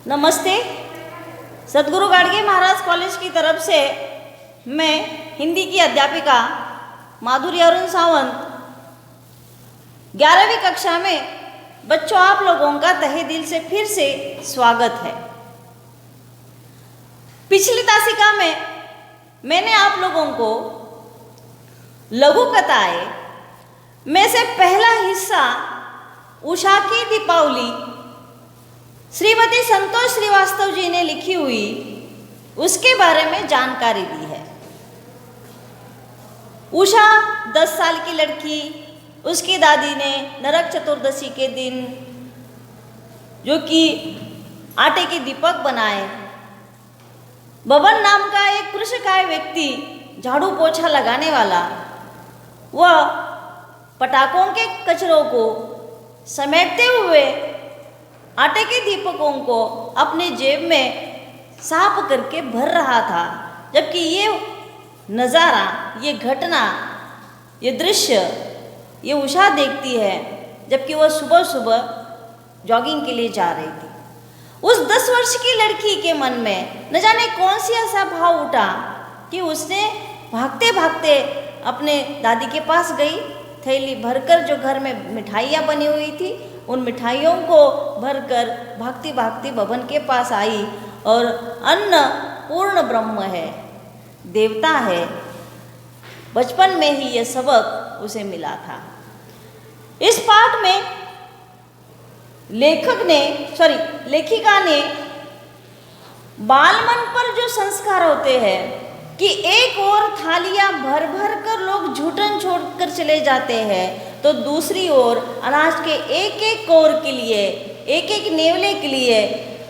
नमस्ते। सदगुरु गाडगे महाराज कॉलेज की तरफ से मैं हिंदी की अध्यापिका माधुरी अरुण सावंत 11वीं कक्षा में बच्चों आप लोगों का तहे दिल से फिर से स्वागत है। पिछली तासिका में मैंने आप लोगों को लघु कथाएं में से पहला हिस्सा उषा की दीपावली श्रीमती संतोष श्रीवास्तव जी ने लिखी हुई उसके बारे में जानकारी दी है। उषा 10 साल की लड़की, उसकी दादी ने नरक चतुर्दशी के दिन जो कि आटे के दीपक बनाए। बबन नाम का एक कृषकाय व्यक्ति, झाड़ू पोछा लगाने वाला, वह पटाखों के कचरों को समेटते हुए आटे के दीपकों को अपने जेब में साफ करके भर रहा था। जबकि ये नज़ारा, ये घटना, ये दृश्य ये उषा देखती है जबकि वह सुबह सुबह जॉगिंग के लिए जा रही थी। उस 10 वर्ष की लड़की के मन में न जाने कौन सी ऐसा भाव उठा कि उसने भागते भागते अपने दादी के पास गई। थैली भरकर जो घर में मिठाइयाँ बनी हुई थी उन मिठाइयों को भरकर भागती भागती बबन के पास आई और अन्न पूर्ण ब्रह्म है, देवता है। बचपन में ही यह सबक उसे मिला था। इस पाठ में लेखिका ने बालमन पर जो संस्कार होते हैं कि एक और थालियां भर भर कर लोग झूठन छोड़कर चले जाते हैं, तो दूसरी ओर अनाज के एक एक कोर के लिए, एक एक नेवले के लिए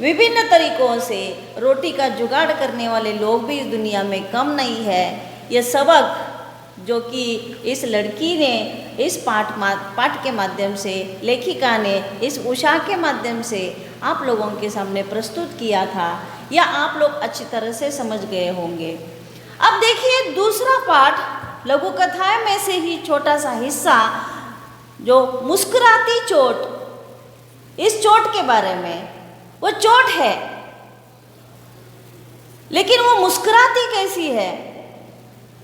विभिन्न तरीकों से रोटी का जुगाड़ करने वाले लोग भी इस दुनिया में कम नहीं है। यह सबक जो कि इस लड़की ने इस पाठ के माध्यम से, लेखिका ने इस उषा के माध्यम से आप लोगों के सामने प्रस्तुत किया था, या आप लोग अच्छी तरह से समझ गए होंगे। अब देखिए दूसरा पाठ लघु कथाएं में से ही छोटा सा हिस्सा जो मुस्कुराती चोट। इस चोट के बारे में, वो चोट है लेकिन वो मुस्कुराती कैसी है,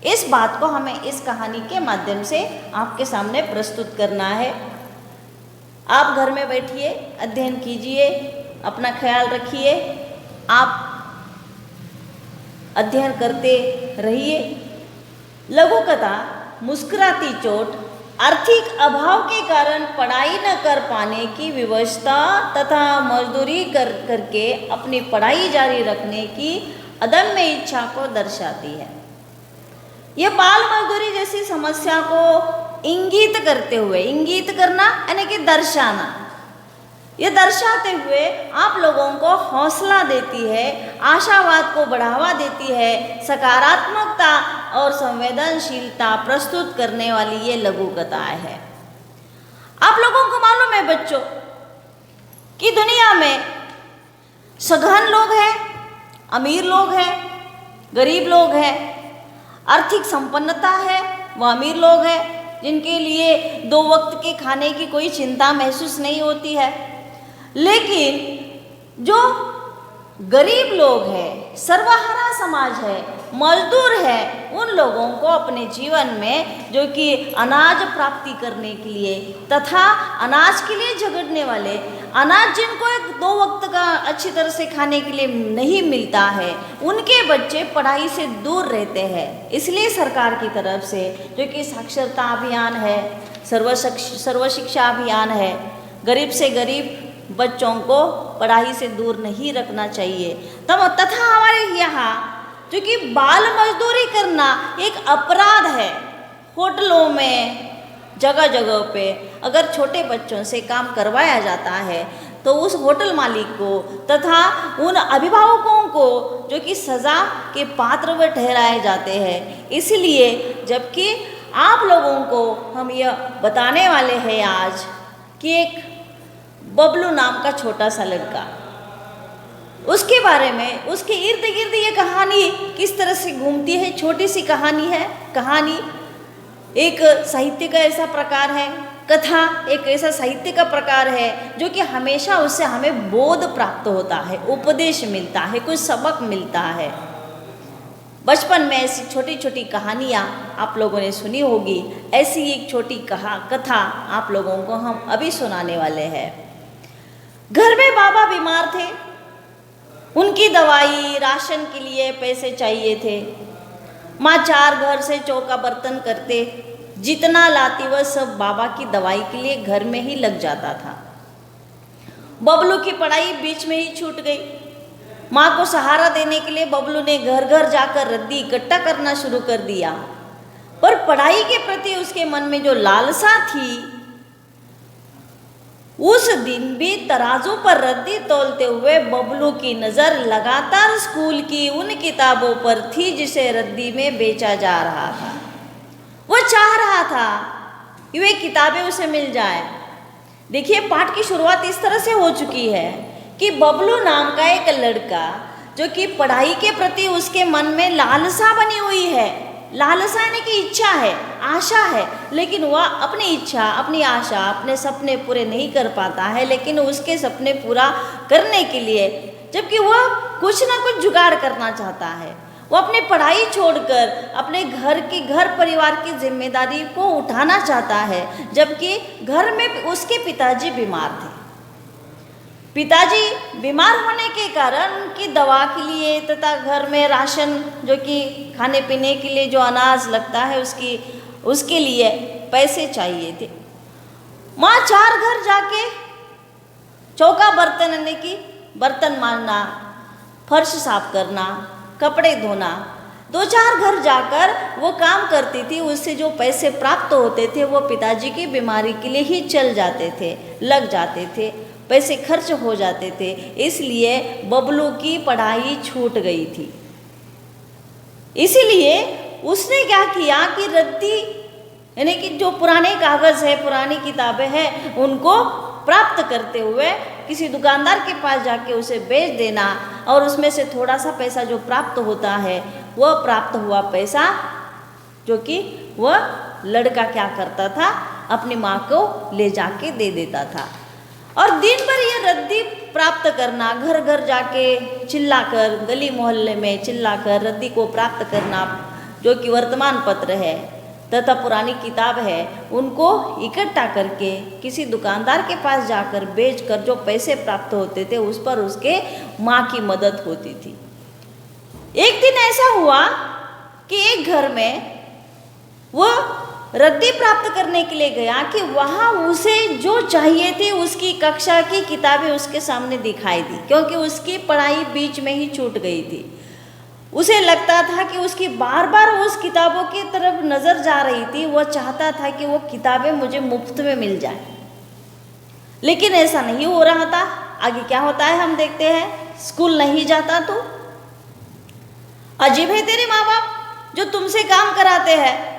इस बात को हमें इस कहानी के माध्यम से आपके सामने प्रस्तुत करना है। आप घर में बैठिए, अध्ययन कीजिए, अपना ख्याल रखिए, आप अध्ययन करते रहिए। लघु कथा मुस्कुराती चोट। आर्थिक अभाव के कारण पढ़ाई न कर पाने की विवशता तथा मजदूरी करके अपनी पढ़ाई जारी रखने की अदम्य इच्छा को दर्शाती है। यह बाल मजदूरी जैसी समस्या को इंगित करते हुए, इंगित करना यानी कि दर्शाना, ये दर्शाते हुए आप लोगों को हौसला देती है, आशावाद को बढ़ावा देती है, सकारात्मकता और संवेदनशीलता प्रस्तुत करने वाली ये लघु कथाएं है। आप लोगों को मालूम है बच्चों कि दुनिया में सघन लोग हैं, अमीर लोग हैं, गरीब लोग हैं। आर्थिक संपन्नता है, वह अमीर लोग हैं जिनके लिए 2 वक्त के खाने की कोई चिंता महसूस नहीं होती है। लेकिन जो गरीब लोग हैं, सर्वहारा समाज है, मजदूर है, उन लोगों को अपने जीवन में जो कि अनाज प्राप्ति करने के लिए तथा अनाज के लिए झगड़ने वाले, अनाज जिनको 2 वक्त का अच्छी तरह से खाने के लिए नहीं मिलता है, उनके बच्चे पढ़ाई से दूर रहते हैं। इसलिए सरकार की तरफ से जो कि साक्षरता अभियान है, सर्व शिक्षा अभियान है, गरीब से गरीब बच्चों को पढ़ाई से दूर नहीं रखना चाहिए। तथा हमारे यहाँ जो कि बाल मजदूरी करना एक अपराध है। होटलों में, जगह जगह पे अगर छोटे बच्चों से काम करवाया जाता है तो उस होटल मालिक को तथा उन अभिभावकों को जो कि सज़ा के पात्र व ठहराए जाते हैं। इसलिए जबकि आप लोगों को हम यह बताने वाले हैं आज कि एक बबलू नाम का छोटा सा लड़का, उसके बारे में, उसके इर्द गिर्द ये कहानी किस तरह से घूमती है। छोटी सी कहानी है। कहानी एक साहित्य का ऐसा प्रकार है कथा एक ऐसा साहित्य का प्रकार है जो कि हमेशा उससे हमें बोध प्राप्त होता है, उपदेश मिलता है, कुछ सबक मिलता है। बचपन में ऐसी छोटी छोटी कहानियाँ आप लोगों ने सुनी होगी। ऐसी एक छोटी कथा आप लोगों को हम अभी सुनाने वाले हैं। घर में बाबा बीमार थे, उनकी दवाई राशन के लिए पैसे चाहिए थे। माँ 4 घर से चौका बर्तन करते, जितना लाती वह सब बाबा की दवाई के लिए घर में ही लग जाता था। बबलू की पढ़ाई बीच में ही छूट गई। माँ को सहारा देने के लिए बबलू ने घर घर जाकर रद्दी इकट्ठा करना शुरू कर दिया, पर पढ़ाई के प्रति उसके मन में जो लालसा थी, उस दिन भी तराजू पर रद्दी तोलते हुए बबलू की नज़र लगातार स्कूल की उन किताबों पर थी जिसे रद्दी में बेचा जा रहा था। वो चाह रहा था कि वे किताबें उसे मिल जाए। देखिए, पाठ की शुरुआत इस तरह से हो चुकी है कि बबलू नाम का एक लड़का जो कि पढ़ाई के प्रति उसके मन में लालसा बनी हुई है, लालसा यानी कि इच्छा है, आशा है, लेकिन वह अपनी इच्छा, अपनी आशा, अपने सपने पूरे नहीं कर पाता है। लेकिन उसके सपने पूरा करने के लिए, जबकि वह कुछ ना कुछ जुगाड़ करना चाहता है, वो अपनी पढ़ाई छोड़कर अपने घर परिवार की जिम्मेदारी को उठाना चाहता है, जबकि घर में उसके पिताजी बीमार थे। पिताजी बीमार होने के कारण उनकी दवा के लिए तथा घर में राशन जो कि खाने पीने के लिए जो अनाज लगता है उसके लिए पैसे चाहिए थे। माँ 4 घर जाके चौका बर्तन यानी कि बर्तन मारना, फर्श साफ करना, कपड़े धोना, 2-4 घर जाकर वो काम करती थी। उससे जो पैसे प्राप्त होते थे वो पिताजी की बीमारी के लिए ही चल जाते थे, लग जाते थे, पैसे खर्च हो जाते थे। इसलिए बबलू की पढ़ाई छूट गई थी। इसीलिए उसने क्या किया कि रद्दी यानी कि जो पुराने कागज़ है, पुरानी किताबें हैं, उनको प्राप्त करते हुए किसी दुकानदार के पास जाके उसे बेच देना, और उसमें से थोड़ा सा पैसा जो प्राप्त होता है, वह प्राप्त हुआ पैसा जो कि वह लड़का क्या करता था, अपनी माँ को ले जाके दे देता था। और दिन भर ये रद्दी प्राप्त करना, घर घर जाके चिल्लाकर, गली मोहल्ले में चिल्लाकर रद्दी को प्राप्त करना, जो कि वर्तमान पत्र है तथा पुरानी किताब है, उनको इकट्ठा करके किसी दुकानदार के पास जाकर बेचकर जो पैसे प्राप्त होते थे उस पर उसके माँ की मदद होती थी। एक दिन ऐसा हुआ कि एक घर में वो रद्दी प्राप्त करने के लिए गया कि वहाँ उसे जो चाहिए थी उसकी कक्षा की किताबें उसके सामने दिखाई दी, क्योंकि उसकी पढ़ाई बीच में ही छूट गई थी। उसे लगता था कि उसकी बार बार उस किताबों की तरफ नज़र जा रही थी। वह चाहता था कि वो किताबें मुझे मुफ्त में मिल जाए, लेकिन ऐसा नहीं हो रहा था। आगे क्या होता है हम देखते हैं। स्कूल नहीं जाता तो अजीब है तेरे माँ बाप जो तुमसे काम कराते हैं।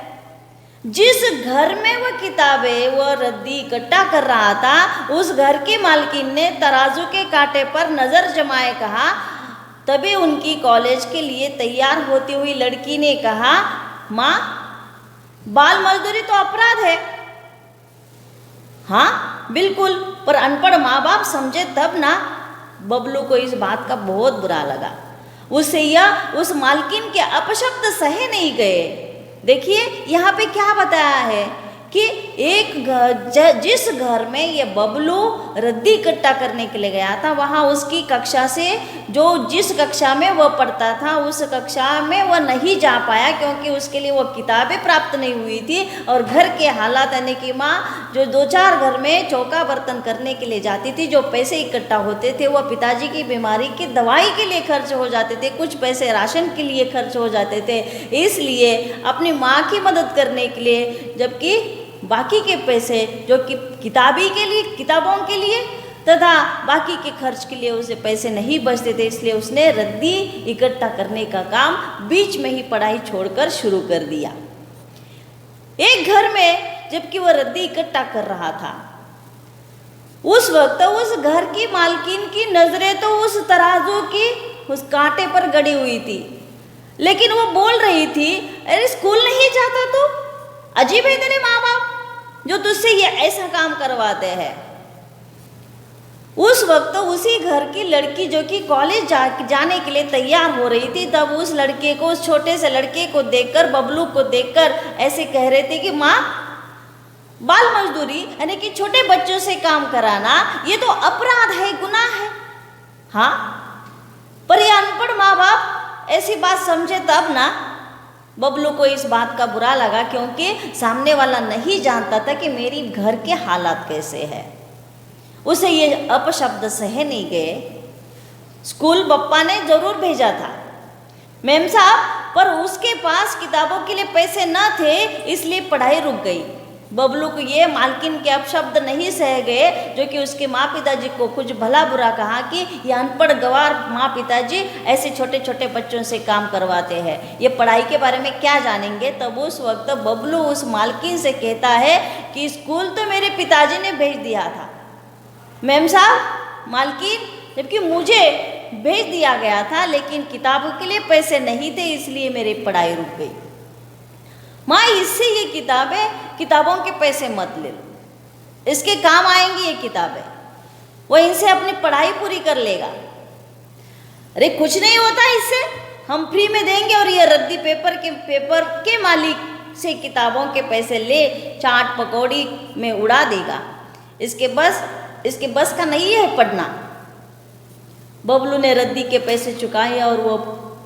जिस घर में वह किताबें वह रद्दी इकट्ठा कर रहा था, उस घर की मालकिन ने तराजू के कांटे पर नज़र जमाए कहा। तभी उनकी कॉलेज के लिए तैयार होती हुई लड़की ने कहा, माँ, बाल मजदूरी तो अपराध है। हाँ बिल्कुल, पर अनपढ़ माँ बाप समझे तब ना। बबलू को इस बात का बहुत बुरा लगा। उसे यह उस मालकिन के अपशब्द सहे नहीं गए। देखिए यहाँ पे क्या बताया है कि जिस घर में ये बबलू रद्दी इकट्ठा करने के लिए गया था, वहाँ उसकी कक्षा से जिस कक्षा में वह पढ़ता था उस कक्षा में वह नहीं जा पाया, क्योंकि उसके लिए वह किताबें प्राप्त नहीं हुई थी। और घर के हालात यानी कि माँ जो 2-4 घर में चौका बर्तन करने के लिए जाती थी, जो पैसे इकट्ठा होते थे वह पिताजी की बीमारी की दवाई के लिए खर्च हो जाते थे, कुछ पैसे राशन के लिए खर्च हो जाते थे। इसलिए अपनी माँ की मदद करने के लिए, जबकि बाकी के पैसे जो कि किताबों के लिए तथा बाकी के खर्च के लिए उसे पैसे नहीं बचते थे, इसलिए उसने रद्दी इकट्ठा करने का काम बीच में ही पढ़ाई छोड़कर शुरू कर दिया। एक घर में जबकि वह रद्दी इकट्ठा कर रहा था, उस वक्त उस घर की मालकिन की नजरें तो उस तराजू की उस कांटे पर गड़ी हुई थी, लेकिन वो बोल रही थी, अरे स्कूल नहीं जाता तो? अजीब है तेरे माँ बाप जो तुझसे ये ऐसा काम करवाते हैं। उस वक्त उसी घर की लड़की जो कि कॉलेज जाने के लिए तैयार हो रही थी, तब उस लड़के को, उस छोटे से लड़के को देखकर, बबलू को देखकर ऐसे कह रहे थे कि माँ, बाल मजदूरी यानी कि छोटे बच्चों से काम कराना ये तो अपराध है, गुनाह है। हाँ, पर ये अनपढ़ माँ बाप ऐसी बात समझे तब ना। बबलू को इस बात का बुरा लगा, क्योंकि सामने वाला नहीं जानता था कि मेरी घर के हालात कैसे हैं। उसे ये अपशब्द सहे नहीं गए। स्कूल बप्पा ने जरूर भेजा था मैम साहब, पर उसके पास किताबों के लिए पैसे न थे, इसलिए पढ़ाई रुक गई। बबलू को ये मालकिन के अपशब्द नहीं सह गए, जो कि उसके माँ पिताजी को कुछ भला बुरा कहा कि ये अनपढ़ गवार माँ पिताजी ऐसे छोटे छोटे बच्चों से काम करवाते हैं, ये पढ़ाई के बारे में क्या जानेंगे। तब उस वक्त बबलू उस मालकिन से कहता है कि स्कूल तो मेरे पिताजी ने भेज दिया था मैम साहब, मालकिन, जबकि मुझे भेज दिया गया था, लेकिन किताबों के लिए पैसे नहीं थे, इसलिए मेरी पढ़ाई रुक गई। माँ, इससे ये किताबों के पैसे मत ले लो, इसके काम आएंगी ये किताबें, वो इनसे अपनी पढ़ाई पूरी कर लेगा। अरे कुछ नहीं होता इससे, हम फ्री में देंगे, और ये रद्दी पेपर के मालिक से किताबों के पैसे ले चाट पकौड़ी में उड़ा देगा। इसके बस का नहीं है पढ़ना। बबलू ने रद्दी के पैसे चुकाए और वो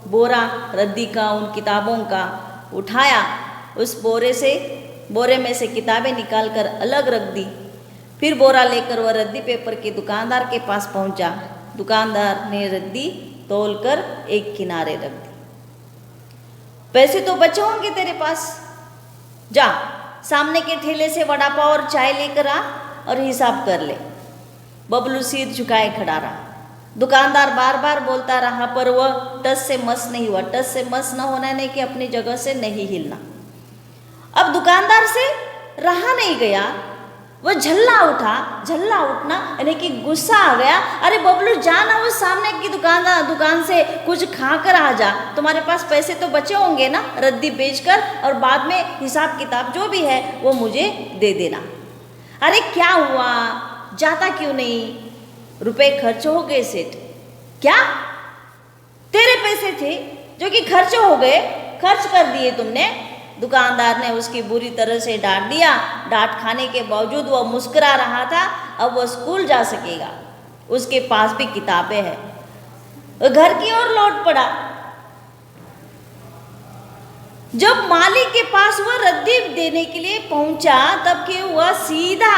बोरा रद्दी का, उन किताबों का उठाया। उस बोरे में से किताबें निकालकर अलग रख दी। फिर बोरा लेकर वह रद्दी पेपर के दुकानदार के पास पहुंचा। दुकानदार ने रद्दी तोलकर एक किनारे रख दी। पैसे तो बचे होंगे तेरे पास, जा सामने के ठेले से वड़ा पाव और चाय लेकर आ और हिसाब कर ले। बबलू सिर झुकाए खड़ा रहा। दुकानदार बार बार बोलता रहा, पर वह टस से मस नहीं हुआ। टस से मस न होना नहीं कि अपनी जगह से नहीं हिलना। अब दुकानदार से रहा नहीं गया, वह झल्ला उठना यानी कि गुस्सा आ गया। अरे बबलू, जाना उस सामने की दुकान से कुछ खा कर आ जा, तुम्हारे पास पैसे तो बचे होंगे ना रद्दी बेचकर, और बाद में हिसाब किताब जो भी है वो मुझे दे देना। अरे क्या हुआ, जाता क्यों नहीं? रुपए खर्च हो गए सेठ। क्या? तेरे पैसे थे जो कि खर्च हो गए, खर्च कर दिए तुमने? दुकानदार ने उसकी बुरी तरह से डांट दिया। डांट खाने के बावजूद वह मुस्कुरा रहा था। अब वह स्कूल जा सकेगा, उसके पास भी किताबें हैं। वह घर की ओर लौट पड़ा। जब मालिक के पास वह रद्दी देने के लिए पहुंचा, तब कि वह सीधा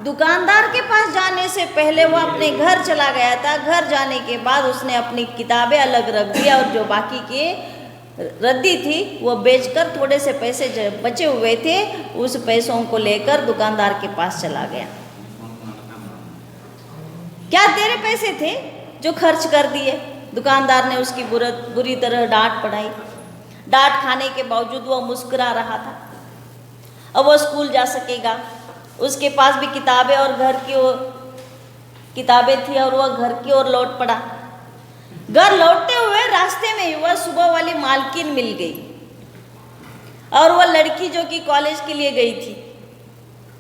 दुकानदार के पास जाने से पहले वह अपने घर चला गया था। घर जाने के बाद उसने अपनी किताबें अलग रख दिया और जो बाकी के रद्दी थी वो बेचकर थोड़े से पैसे जो बचे हुए थे उस पैसों को लेकर दुकानदार के पास चला गया। क्या तेरे पैसे थे जो खर्च कर दिए? दुकानदार ने उसकी बुरी तरह डांट पड़ाई। डांट खाने के बावजूद वह मुस्कुरा रहा था। अब वह स्कूल जा सकेगा, उसके पास भी किताबें और घर की ओर किताबें थी और वह घर की ओर लौट पड़ा। घर लौटते हुए रास्ते में वह सुबह वाली मालकिन मिल गई और वह लड़की जो कि कॉलेज के लिए गई थी।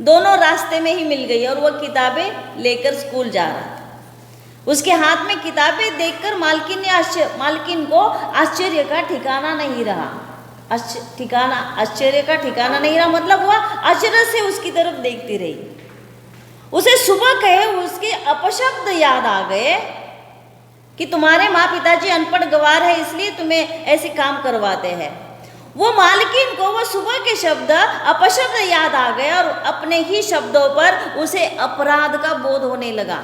दोनों रास्ते में ही मिल गई और वह किताबें लेकर स्कूल जा रहा था। उसके हाथ में किताबें देखकर मालकिन को आश्चर्य का ठिकाना नहीं रहा। आश्चर्य का ठिकाना नहीं रहा मतलब वह आश्चर्य से उसकी तरफ देखती रही। उसे सुबह कहे उसके अपशब्द याद आ गए कि तुम्हारे माँ पिताजी अनपढ़ गवार है, इसलिए तुम्हें ऐसे काम करवाते हैं। वो मालकिन को वो सुबह के शब्द अपशब्द याद आ गए और अपने ही शब्दों पर उसे अपराध का बोध होने लगा।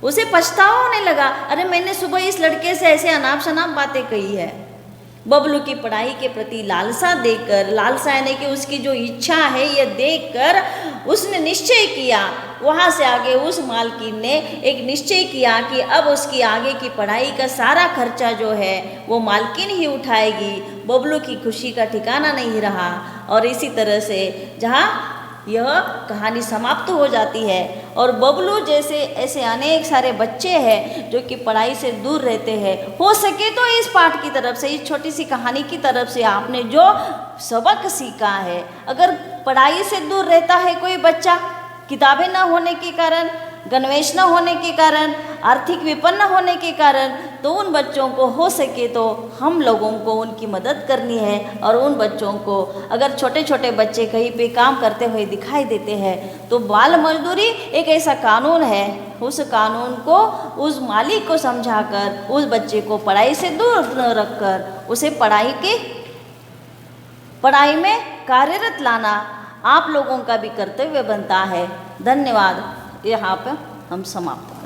उसे पछतावा होने लगा, अरे मैंने सुबह इस लड़के से ऐसे अनाप शनाप बातें कही है। बबलू की पढ़ाई के प्रति लालसा यानी कि उसकी जो इच्छा है ये देखकर उसने निश्चय किया। वहाँ से आगे उस मालकिन ने एक निश्चय किया कि अब उसकी आगे की पढ़ाई का सारा खर्चा जो है वो मालकिन ही उठाएगी। बबलू की खुशी का ठिकाना नहीं रहा और इसी तरह से जहाँ यह कहानी समाप्त हो जाती है और बबलू जैसे ऐसे अनेक सारे बच्चे हैं जो कि पढ़ाई से दूर रहते हैं। हो सके तो इस पाठ की तरफ से, इस छोटी सी कहानी की तरफ से आपने जो सबक सीखा है, अगर पढ़ाई से दूर रहता है कोई बच्चा, किताबें न होने के कारण, गणवेश न होने के कारण, आर्थिक विपन्न होने के कारण, तो उन बच्चों को हो सके तो हम लोगों को उनकी मदद करनी है। और उन बच्चों को, अगर छोटे छोटे बच्चे कहीं पे काम करते हुए दिखाई देते हैं तो बाल मजदूरी एक ऐसा कानून है, उस कानून को उस मालिक को समझाकर उस बच्चे को पढ़ाई से दूर रखकर उसे पढ़ाई में कार्यरत लाना आप लोगों का भी कर्तव्य बनता है। धन्यवाद। यहाँ पर हम समाप्त।